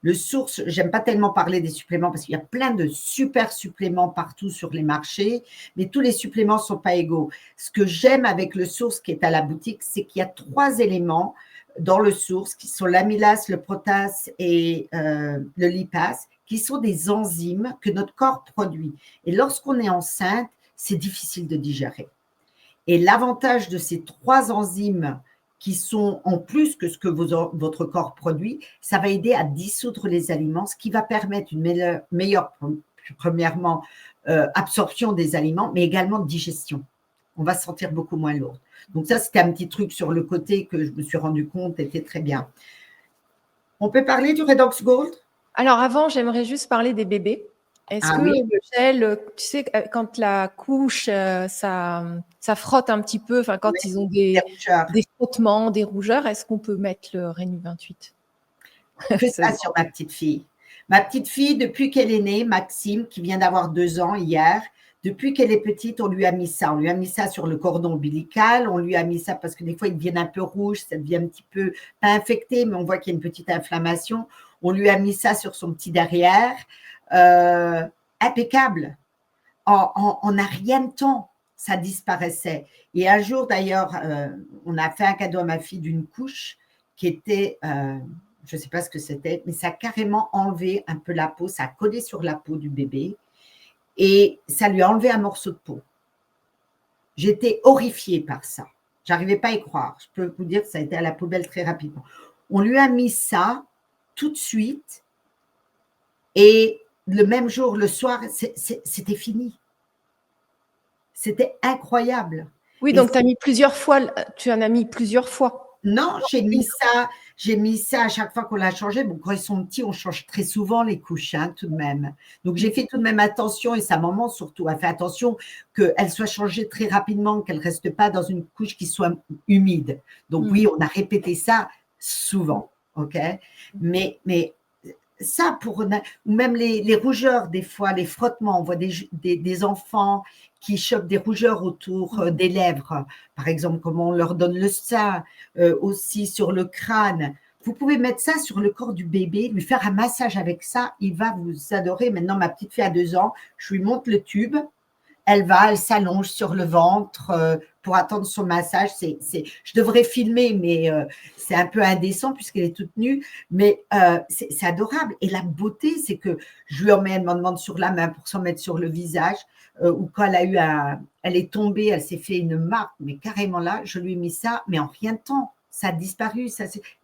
Le source, j'aime pas tellement parler des suppléments parce qu'il y a plein de super suppléments partout sur les marchés, mais tous les suppléments sont pas égaux. Ce que j'aime avec le source qui est à la boutique, c'est qu'il y a 3 éléments dans le source qui sont l'amylase, le protase et le lipase, qui sont des enzymes que notre corps produit. Et lorsqu'on est enceinte, c'est difficile de digérer. Et l'avantage de ces 3 enzymes qui sont en plus que ce que votre corps produit, ça va aider à dissoudre les aliments, ce qui va permettre une meilleure premièrement, absorption des aliments, mais également digestion. On va se sentir beaucoup moins lourd. Donc ça, c'était un petit truc sur le côté que je me suis rendu compte était très bien. On peut parler du Redox Gold? Alors avant, j'aimerais juste parler des bébés. Est-ce que Oui. le gel, tu sais, quand la couche, ça frotte un petit peu, enfin quand ils ont des frottements, des rougeurs, est-ce qu'on peut mettre le Rénu 28? Que ça sur ma petite fille. Ma petite fille, depuis qu'elle est née, Maxime, qui vient d'avoir 2 ans hier, depuis qu'elle est petite, on lui a mis ça. On lui a mis ça sur le cordon ombilical, on lui a mis ça parce que des fois, ils deviennent un peu rouges, ça devient un petit peu, pas infecté, mais on voit qu'il y a une petite inflammation. On lui a mis ça sur son petit derrière. Impeccable. En un rien de temps, ça disparaissait. Et un jour, d'ailleurs, on a fait un cadeau à ma fille d'une couche qui était, je ne sais pas ce que c'était, mais ça a carrément enlevé un peu la peau, ça a collé sur la peau du bébé et ça lui a enlevé un morceau de peau. J'étais horrifiée par ça. Je n'arrivais pas à y croire. Je peux vous dire que ça a été à la poubelle très rapidement. On lui a mis ça tout de suite et le même jour, le soir, c'était fini. C'était incroyable. Oui, donc tu as mis plusieurs fois, tu en as mis plusieurs fois. Non, j'ai mis ça à chaque fois qu'on l'a changé. Bon, quand ils sont petits, on change très souvent les couches, hein, tout de même. Donc, j'ai fait tout de même attention, et sa maman surtout a fait attention qu'elle soit changée très rapidement, qu'elle ne reste pas dans une couche qui soit humide. Donc, oui, on a répété ça souvent, ok. Mais ça, ou même les rougeurs, des fois, les frottements, on voit des enfants qui chopent des rougeurs autour des lèvres, par exemple, comme on leur donne le sein, aussi sur le crâne. Vous pouvez mettre ça sur le corps du bébé, lui faire un massage avec ça, il va vous adorer. Maintenant, ma petite fille a 2 ans, je lui monte le tube, elle s'allonge sur le ventre pour attendre son massage. Je devrais filmer, mais c'est un peu indécent puisqu'elle est toute nue, mais c'est adorable. Et la beauté, c'est que je lui en mets, elle m'en demande sur la main pour s'en mettre sur le visage, ou quand elle est tombée, elle s'est fait une marque, mais carrément là, je lui ai mis ça, mais en rien de temps. Ça a disparu.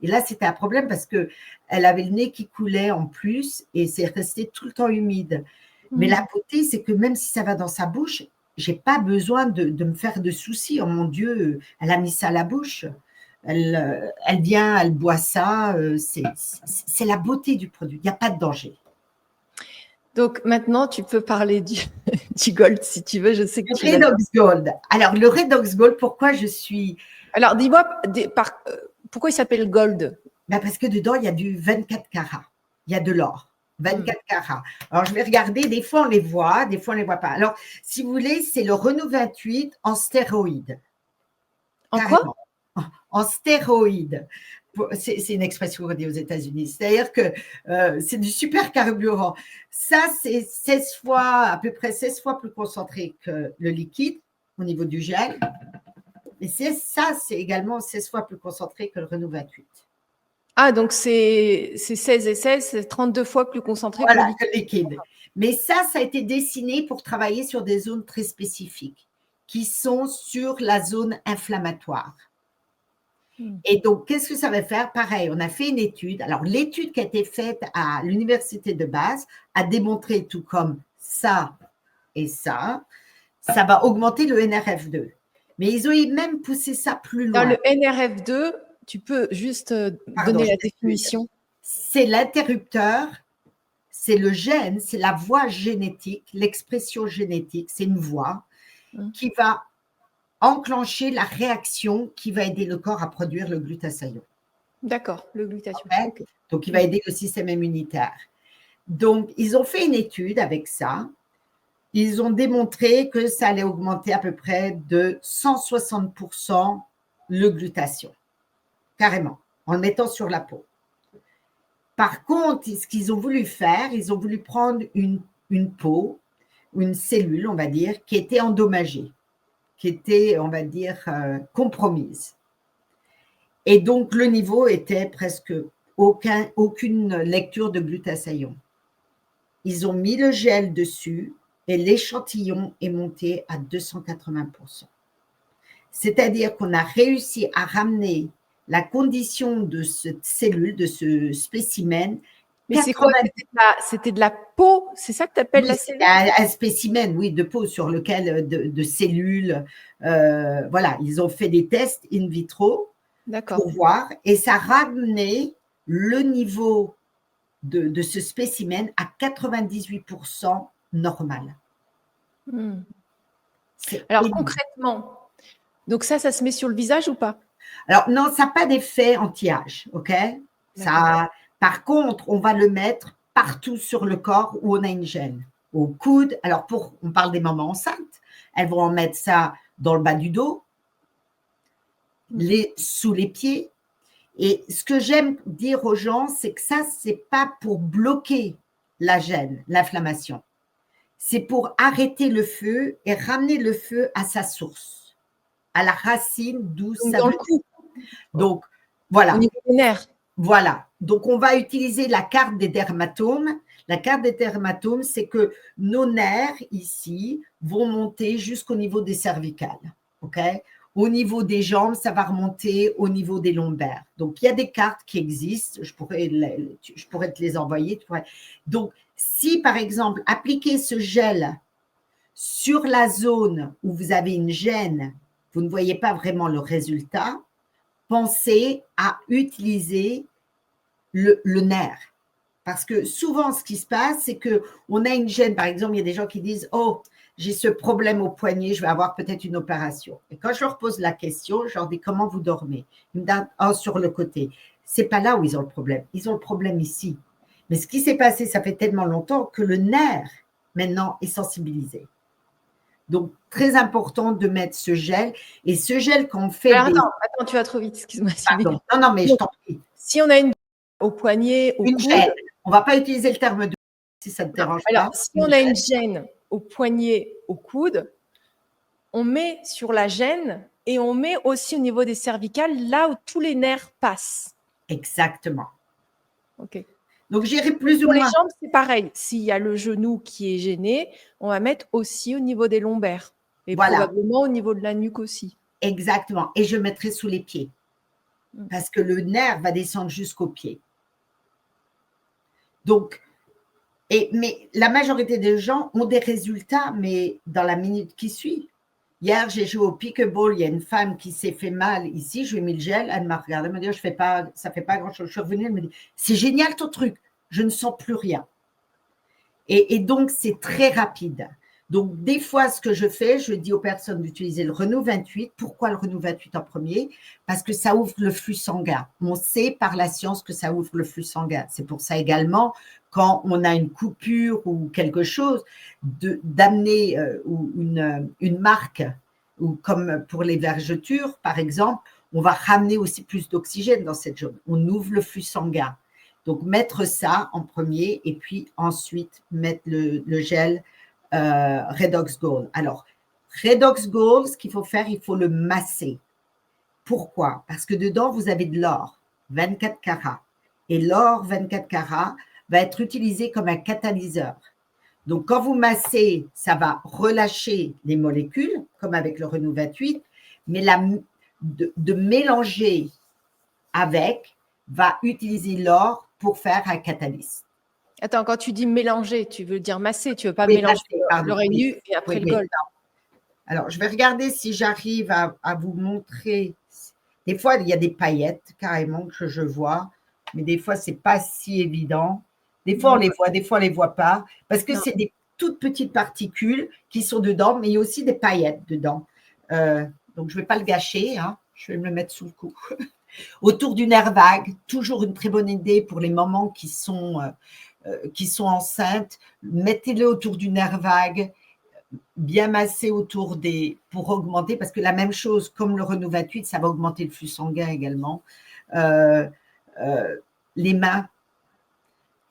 Et là, c'était un problème parce qu'elle avait le nez qui coulait en plus et c'est resté tout le temps humide. Mais la beauté, c'est que même si ça va dans sa bouche, je n'ai pas besoin de me faire de soucis. Oh mon Dieu, elle a mis ça à la bouche. Elle vient, elle boit ça. C'est la beauté du produit. Il n'y a pas de danger. Donc maintenant, tu peux parler du Gold si tu veux. Je sais que le Redox Gold. Alors, le Redox Gold, pourquoi je suis… Alors, dis-moi, pourquoi il s'appelle Gold? Parce que dedans, il y a du 24 carats. Il y a de l'or. 24 carats. Alors, je vais regarder. Des fois, on les voit. Des fois, on ne les voit pas. Alors, si vous voulez, c'est le Renou 28 en stéroïde. En quoi? En stéroïde. C'est une expression qu'on dit aux États-Unis. C'est-à-dire que c'est du super carburant. Ça, c'est à peu près 16 fois plus concentré que le liquide au niveau du gel. Mais c'est également 16 fois plus concentré que le Renou 28. Ah, donc c'est 16 et 16, c'est 32 fois plus concentré que le liquide. Mais ça a été dessiné pour travailler sur des zones très spécifiques qui sont sur la zone inflammatoire. Et donc, qu'est-ce que ça va faire? Pareil, on a fait une étude. Alors, l'étude qui a été faite à l'université de Bath a démontré, tout comme ça et ça va augmenter le NRF2. Mais ils ont même poussé ça plus loin. Dans le NRF2, tu peux juste donner la définition? C'est l'interrupteur, c'est le gène, c'est la voie génétique, l'expression génétique, c'est une voie qui va enclencher la réaction qui va aider le corps à produire le glutathione. D'accord, le glutathione. Okay. Donc, il va aider le système immunitaire. Donc, ils ont fait une étude avec ça. Ils ont démontré que ça allait augmenter à peu près de 160% le glutathione, carrément, en le mettant sur la peau. Par contre, ce qu'ils ont voulu faire, ils ont voulu prendre une peau, une cellule, on va dire, qui était endommagée, qui était, on va dire, compromise. Et donc, le niveau était presque aucune lecture de glutathione. Ils ont mis le gel dessus et l'échantillon est monté à 280%. C'est-à-dire qu'on a réussi à ramener la condition de cette cellule, de ce spécimen. Mais c'est quoi? C'était de la peau? C'est ça que tu appelles la cellule? Un spécimen, oui, de peau sur lequel, de cellules. Voilà, ils ont fait des tests in vitro pour voir et ça ramenait le niveau de ce spécimen à 98% normal. Alors concrètement, donc ça se met sur le visage ou pas? Alors non, ça n'a pas d'effet anti-âge, ok? Ça, par contre, on va le mettre partout sur le corps où on a une gêne. Au coude, alors on parle des mamans enceintes, elles vont en mettre ça dans le bas du dos, sous les pieds. Et ce que j'aime dire aux gens, c'est que ça, ce n'est pas pour bloquer la gêne, l'inflammation. C'est pour arrêter le feu et ramener le feu à sa source, à la racine d'où ça dans le cou. Donc, voilà. Au niveau des nerfs. Voilà. Donc, on va utiliser la carte des dermatomes. La carte des dermatomes, c'est que nos nerfs ici vont monter jusqu'au niveau des cervicales. OK? Au niveau des jambes, ça va remonter au niveau des lombaires. Donc, il y a des cartes qui existent. Je pourrais te les envoyer. Donc, si, par exemple, appliquer ce gel sur la zone où vous avez une gêne, vous ne voyez pas vraiment le résultat, pensez à utiliser le nerf. Parce que souvent, ce qui se passe, c'est qu'on a une gêne. Par exemple, il y a des gens qui disent « Oh, j'ai ce problème au poignet, je vais avoir peut-être une opération. » Et quand je leur pose la question, je leur dis « Comment vous dormez ?» Ils me disent « Oh, sur le côté. » Ce n'est pas là où ils ont le problème. Ils ont le problème ici. Mais ce qui s'est passé, ça fait tellement longtemps que le nerf, maintenant, est sensibilisé. Donc, très important de mettre ce gel. Et ce gel qu'on fait… Alors, attends, tu vas trop vite, excuse-moi. Pardon. Non, mais je t'en prie. Si on a une au poignet, au coude… Gêne. On ne va pas utiliser le terme de si ça ne te dérange pas. Alors, si on a une gêne au poignet, au coude, on met sur la gêne et on met aussi au niveau des cervicales, là où tous les nerfs passent. Exactement. OK. Donc, j'irai plus ou moins… Pour les jambes, c'est pareil. S'il y a le genou qui est gêné, on va mettre aussi au niveau des lombaires et probablement au niveau de la nuque aussi. Exactement. Et je mettrai sous les pieds parce que le nerf va descendre jusqu'aux pieds. Donc, mais la majorité des gens ont des résultats, mais dans la minute qui suit. Hier, j'ai joué au pickleball, il y a une femme qui s'est fait mal ici, je lui ai mis le gel, elle m'a regardé, elle m'a dit ça ne fait pas grand-chose. Je suis revenue, elle me dit c'est génial ton truc, je ne sens plus rien. Et donc, c'est très rapide. Donc, des fois, ce que je fais, je dis aux personnes d'utiliser le Renault 28. Pourquoi le Renault 28 en premier? Parce que ça ouvre le flux sanguin. On sait par la science que ça ouvre le flux sanguin. C'est pour ça également, quand on a une coupure ou quelque chose, d'amener une marque, ou comme pour les vergetures, par exemple, on va ramener aussi plus d'oxygène dans cette zone. On ouvre le flux sanguin. Donc, mettre ça en premier et puis ensuite mettre le gel Redox Gold. Alors, Redox Gold, ce qu'il faut faire, il faut le masser. Pourquoi? Parce que dedans, vous avez de l'or, 24 carats. Et l'or 24 carats va être utilisé comme un catalyseur. Donc, quand vous massez, ça va relâcher les molécules, comme avec le Renault 28, mais de mélanger avec va utiliser l'or pour faire un catalyse. Attends, quand tu dis mélanger, tu veux dire masser, tu ne veux pas mélanger l'or nu et après le gold. Alors, je vais regarder si j'arrive à vous montrer. Des fois, il y a des paillettes carrément que je vois, mais des fois, ce n'est pas si évident. Des fois, on les voit, des fois, on ne les voit pas, parce que c'est des toutes petites particules qui sont dedans, mais il y a aussi des paillettes dedans. Donc, je ne vais pas le gâcher, hein. Je vais me le mettre sous le cou. Autour du nerf vague, toujours une très bonne idée pour les mamans qui sont enceintes. Mettez-le autour du nerf vague, bien massé autour pour augmenter, parce que la même chose, comme le Renault 28, ça va augmenter le flux sanguin également. Les mains,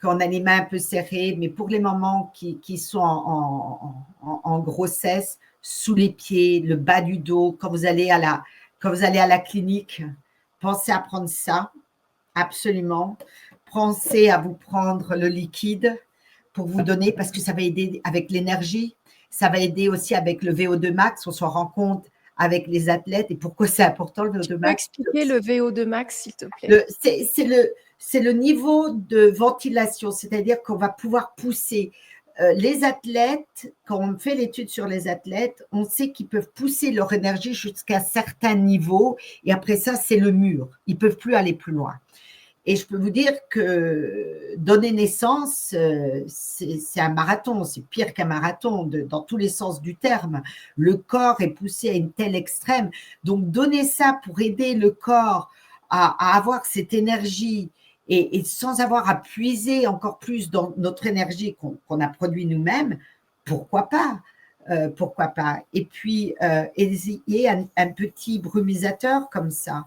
quand on a les mains un peu serrées, mais pour les mamans qui sont en grossesse, sous les pieds, le bas du dos, quand vous allez à la clinique, pensez à prendre ça, absolument. Pensez à vous prendre le liquide pour vous donner, parce que ça va aider avec l'énergie, ça va aider aussi avec le VO2 max, on s'en rend compte avec les athlètes et pourquoi c'est important le VO2 Tu peux max. expliquer le VO2 max, s'il te plaît? C'est le niveau de ventilation, c'est-à-dire qu'on va pouvoir pousser les athlètes. Quand on fait l'étude sur les athlètes, on sait qu'ils peuvent pousser leur énergie jusqu'à certains niveaux et après ça, c'est le mur. Ils ne peuvent plus aller plus loin. Et je peux vous dire que donner naissance, c'est un marathon, c'est pire qu'un marathon dans tous les sens du terme. Le corps est poussé à une telle extrême. Donc, donner ça pour aider le corps à avoir cette énergie et sans avoir à puiser encore plus dans notre énergie qu'on a produit nous-mêmes, pourquoi pas? Pourquoi pas? Et puis, essayer un petit brumisateur comme ça.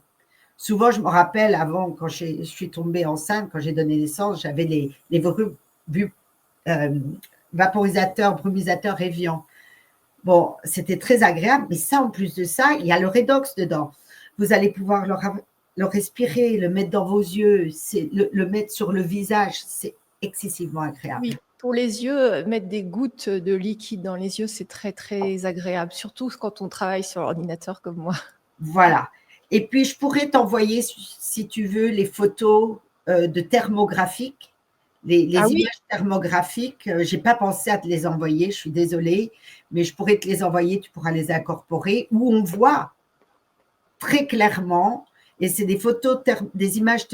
Souvent, je me rappelle avant, quand je suis tombée enceinte, quand j'ai donné naissance, j'avais les vaporisateurs, brumisateurs Evian. Bon, c'était très agréable, mais ça, en plus de ça, il y a le redox dedans. Vous allez pouvoir le respirer, le mettre dans vos yeux, le mettre sur le visage, c'est excessivement agréable. Oui, pour les yeux, mettre des gouttes de liquide dans les yeux, c'est très, très agréable, surtout quand on travaille sur l'ordinateur comme moi. Voilà. Et puis, je pourrais t'envoyer, si tu veux, les photos de thermographiques, les images thermographiques. Je n'ai pas pensé à te les envoyer, je suis désolée, mais je pourrais te les envoyer, tu pourras les incorporer, où on voit très clairement, et c'est des photos, des images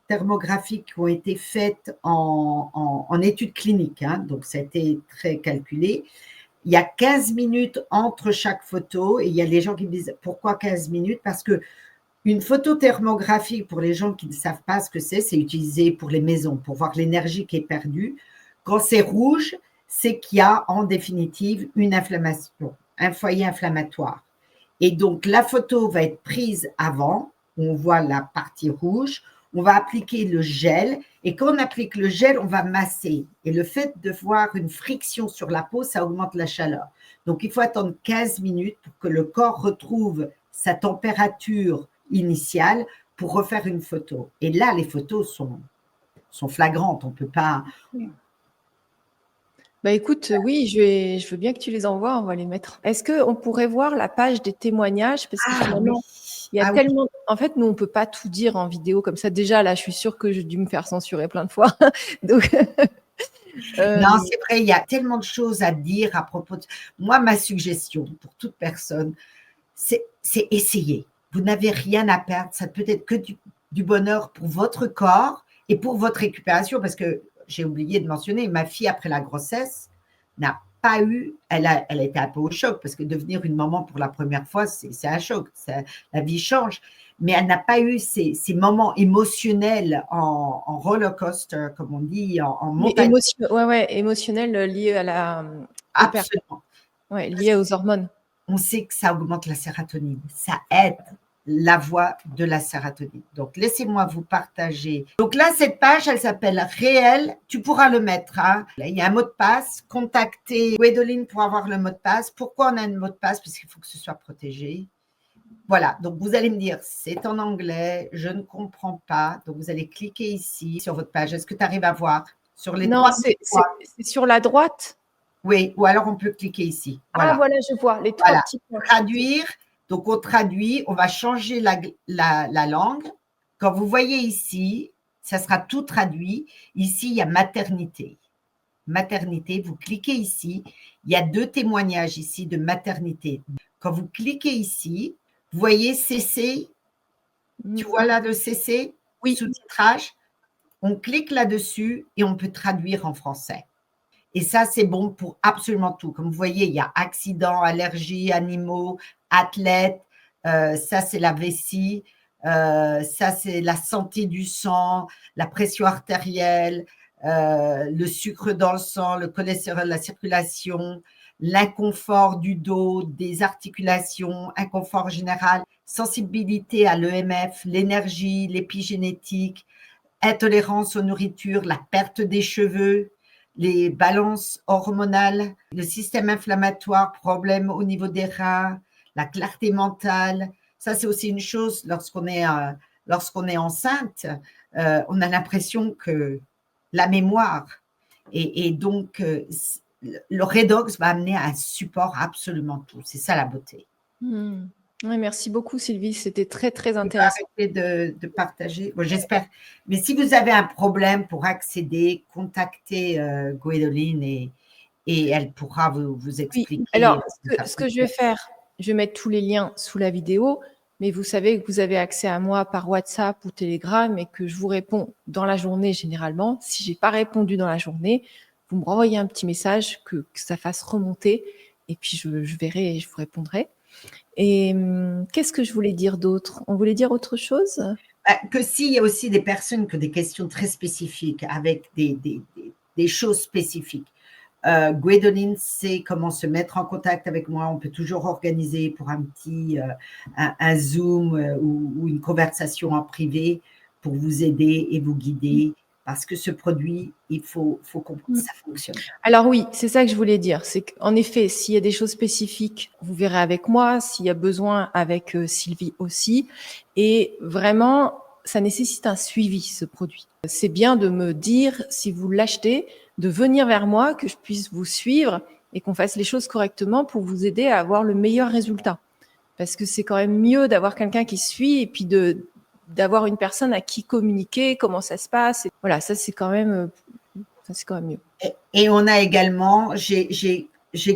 thermographiques qui ont été faites en études cliniques, hein, donc ça a été très calculé. Il y a 15 minutes entre chaque photo et il y a des gens qui me disent pourquoi 15 minutes? Parce que une photo thermographique, pour les gens qui ne savent pas ce que c'est utilisé pour les maisons, pour voir l'énergie qui est perdue. Quand c'est rouge, c'est qu'il y a en définitive une inflammation, un foyer inflammatoire. Et donc, la photo va être prise avant, on voit la partie rouge, on va appliquer le gel et quand on applique le gel, on va masser. Et le fait de voir une friction sur la peau, ça augmente la chaleur. Donc, il faut attendre 15 minutes pour que le corps retrouve sa température initiale pour refaire une photo. Et là, les photos sont flagrantes, on ne peut pas… Bah écoute, oui, je veux bien que tu les envoies, on va les mettre. Est-ce qu'on pourrait voir la page des témoignages? Parce que finalement, il y a tellement… Oui. En fait, nous, on ne peut pas tout dire en vidéo comme ça. Déjà, là, je suis sûre que j'ai dû me faire censurer plein de fois. Donc… Non, c'est vrai, il y a tellement de choses à dire à propos de… Moi, ma suggestion pour toute personne, c'est essayer. Vous n'avez rien à perdre. Ça peut être que du bonheur pour votre corps et pour votre récupération. Parce que j'ai oublié de mentionner, ma fille, après la grossesse, n'a pas eu… Elle a été un peu au choc parce que devenir une maman pour la première fois, c'est un choc. La vie change. Mais elle n'a pas eu ces moments émotionnels en roller coaster, comme on dit, en montagne. Émotionnel lié à la… Absolument. Ouais, lié aux hormones. On sait que ça augmente la sérotonine. Ça aide la voie de la sérotonine. Donc, laissez-moi vous partager. Donc là, cette page, elle s'appelle Réel. Tu pourras le mettre. Hein. Là, il y a un mot de passe. Contactez Gwendoline pour avoir le mot de passe. Pourquoi on a un mot de passe? Parce qu'il faut que ce soit protégé. Voilà, donc vous allez me dire, c'est en anglais, je ne comprends pas. Donc, vous allez cliquer ici sur votre page. Est-ce que tu arrives à voir sur les Non, c'est sur la droite. Oui, ou alors on peut cliquer ici. Voilà. Ah, voilà, je vois, les trois petits points. Traduire, donc on traduit, on va changer la langue. Quand vous voyez ici, ça sera tout traduit. Ici, il y a maternité. Maternité, vous cliquez ici. Il y a 2 témoignages ici de maternité. Quand vous cliquez ici, vous voyez CC. Tu vois là le CC? Oui. Sous-titrage. On clique là-dessus et on peut traduire en français. Et ça, c'est bon pour absolument tout. Comme vous voyez, il y a accidents, allergies, animaux, athlètes. Ça, c'est la vessie. Ça, c'est la santé du sang, la pression artérielle, le sucre dans le sang, le cholestérol, la circulation, l'inconfort du dos, des articulations, inconfort général, sensibilité à l'EMF, l'énergie, l'épigénétique, intolérance aux nourritures, la perte des cheveux, les balances hormonales, le système inflammatoire, problèmes au niveau des reins, la clarté mentale. Ça, c'est aussi une chose lorsqu'on est enceinte, on a l'impression que la mémoire et donc le redox va amener à un support absolument tout. C'est ça la beauté. Ouais, merci beaucoup Sylvie, c'était très très intéressant. Arrêtez de partager. Bon, j'espère. Mais si vous avez un problème pour accéder, contactez Gwendoline et elle pourra vous expliquer. Oui. Alors, ce que je vais faire, je vais mettre tous les liens sous la vidéo, mais vous savez que vous avez accès à moi par WhatsApp ou Telegram et que je vous réponds dans la journée généralement. Si j'ai pas répondu dans la journée, vous me renvoyez un petit message que ça fasse remonter et puis je verrai et je vous répondrai. Et qu'est-ce que je voulais dire d'autre? On voulait dire autre chose? Que s'il y a aussi des personnes qui ont des questions très spécifiques avec des choses spécifiques, Gwendoline sait comment se mettre en contact avec moi. On peut toujours organiser pour un petit un Zoom ou une conversation en privé pour vous aider et vous guider. Parce que ce produit, il faut comprendre que ça fonctionne. Alors oui, c'est ça que je voulais dire. C'est qu'en effet, s'il y a des choses spécifiques, vous verrez avec moi. S'il y a besoin, avec Sylvie aussi. Et vraiment, ça nécessite un suivi, ce produit. C'est bien de me dire, si vous l'achetez, de venir vers moi, que je puisse vous suivre et qu'on fasse les choses correctement pour vous aider à avoir le meilleur résultat. Parce que c'est quand même mieux d'avoir quelqu'un qui suit et puis d'avoir une personne à qui communiquer, comment ça se passe. Et voilà, ça c'est quand même mieux. Et on a également, j'ai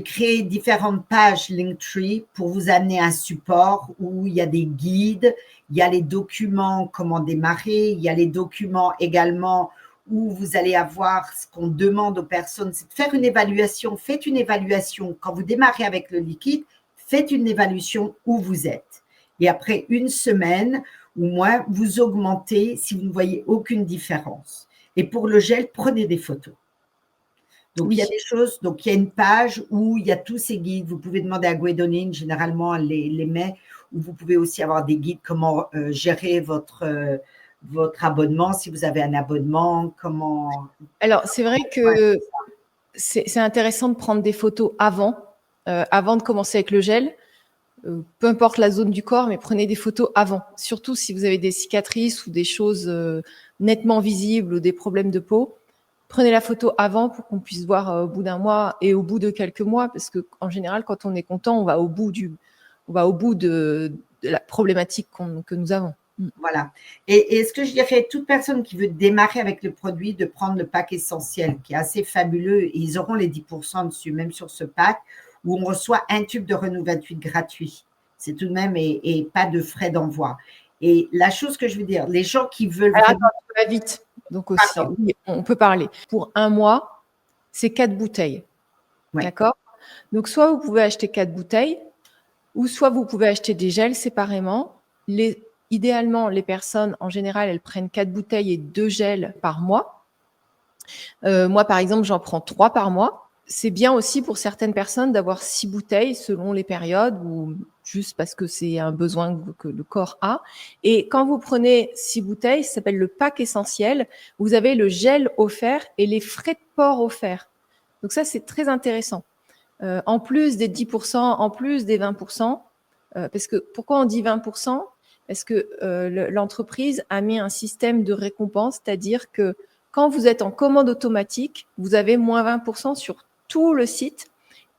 créé différentes pages Linktree pour vous amener un support où il y a des guides, il y a les documents comment démarrer, il y a les documents également où vous allez avoir ce qu'on demande aux personnes, c'est de faire une évaluation. Faites une évaluation. Quand vous démarrez avec le liquide, faites une évaluation où vous êtes. Et après une semaine ou moins, vous augmentez si vous ne voyez aucune différence. Et pour le gel, prenez des photos. Donc, il y a des choses, donc il y a une page où il y a tous ces guides. Vous pouvez demander à Gwendoline, généralement, elle les met, où vous pouvez aussi avoir des guides, comment gérer votre abonnement, si vous avez un abonnement, comment… Alors, c'est vrai que c'est intéressant de prendre des photos avant de commencer avec le gel. Peu importe la zone du corps, mais prenez des photos avant. Surtout si vous avez des cicatrices ou des choses nettement visibles ou des problèmes de peau. Prenez la photo avant pour qu'on puisse voir au bout d'un mois et au bout de quelques mois, parce que en général, quand on est content, on va au bout de la problématique que nous avons. Voilà. Et ce que je dirais, toute personne qui veut démarrer avec le produit, de prendre le pack essentiel, qui est assez fabuleux, et ils auront les 10% dessus, même sur ce pack, où on reçoit un tube de Renou 28 gratuit. C'est tout de même, et pas de frais d'envoi. Et la chose que je veux dire, les gens qui veulent… Alors, attends, tu vas vite. Donc aussi, oui, on peut parler. Pour un mois, c'est 4 bouteilles. Ouais. D'accord? Donc, soit vous pouvez acheter 4 bouteilles, ou soit vous pouvez acheter des gels séparément. Idéalement, les personnes, en général, elles prennent 4 bouteilles et 2 gels par mois. Moi, par exemple, j'en prends 3 par mois. C'est bien aussi pour certaines personnes d'avoir 6 bouteilles selon les périodes ou juste parce que c'est un besoin que le corps a. Et quand vous prenez 6 bouteilles, ça s'appelle le pack essentiel. Vous avez le gel offert et les frais de port offerts. Donc ça, c'est très intéressant. En plus des 10%, en plus des 20%, parce que pourquoi on dit 20%? Parce que l'entreprise a mis un système de récompense, c'est-à-dire que quand vous êtes en commande automatique, vous avez moins 20% sur tout le site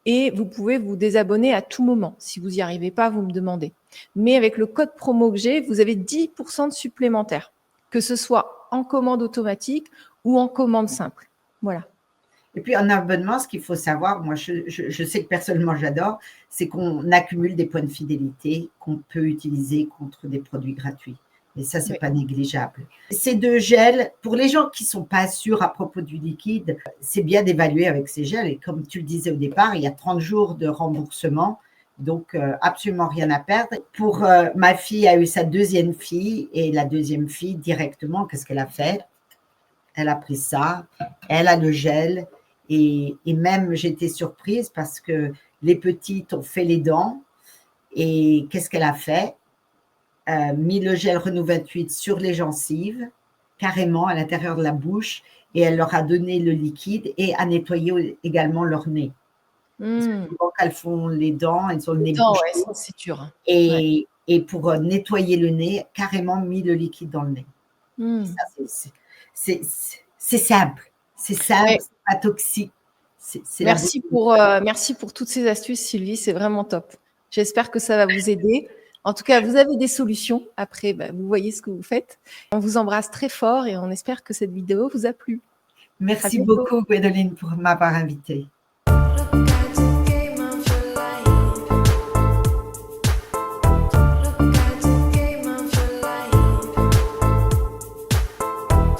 et vous pouvez vous désabonner à tout moment. Si vous n'y arrivez pas, vous me demandez. Mais avec le code promo que j'ai, vous avez 10% de supplémentaire, que ce soit en commande automatique ou en commande simple. Voilà. Et puis, en abonnement, ce qu'il faut savoir, moi, je sais que personnellement, j'adore, c'est qu'on accumule des points de fidélité qu'on peut utiliser contre des produits gratuits. Et ça, c'est pas négligeable. Ces 2 gels, pour les gens qui sont pas sûrs à propos du liquide, c'est bien d'évaluer avec ces gels. Et comme tu le disais au départ, il y a 30 jours de remboursement. Donc, absolument rien à perdre. Pour ma fille a eu sa 2e fille et la 2e fille, directement, qu'est-ce qu'elle a fait? Elle a pris ça, elle a le gel. Et même, j'étais surprise parce que les petites ont fait les dents. Et qu'est-ce qu'elle a fait? Mis le gel Renou 28 sur les gencives. carrément à l'intérieur de la bouche et elle leur a donné le liquide et a nettoyé également leur nez. Parce que souvent, quand elles font les dents, elles ont le nez bouché. Ouais, c'est dur. Et pour nettoyer le nez, carrément mis le liquide dans le nez. C'est simple. C'est simple, c'est pas toxique. Merci pour toutes ces astuces, Sylvie. C'est vraiment top. J'espère que ça va vous aider. En tout cas, vous avez des solutions. Après, vous voyez ce que vous faites. On vous embrasse très fort et on espère que cette vidéo vous a plu. Merci beaucoup, Gwendoline, pour m'avoir invitée.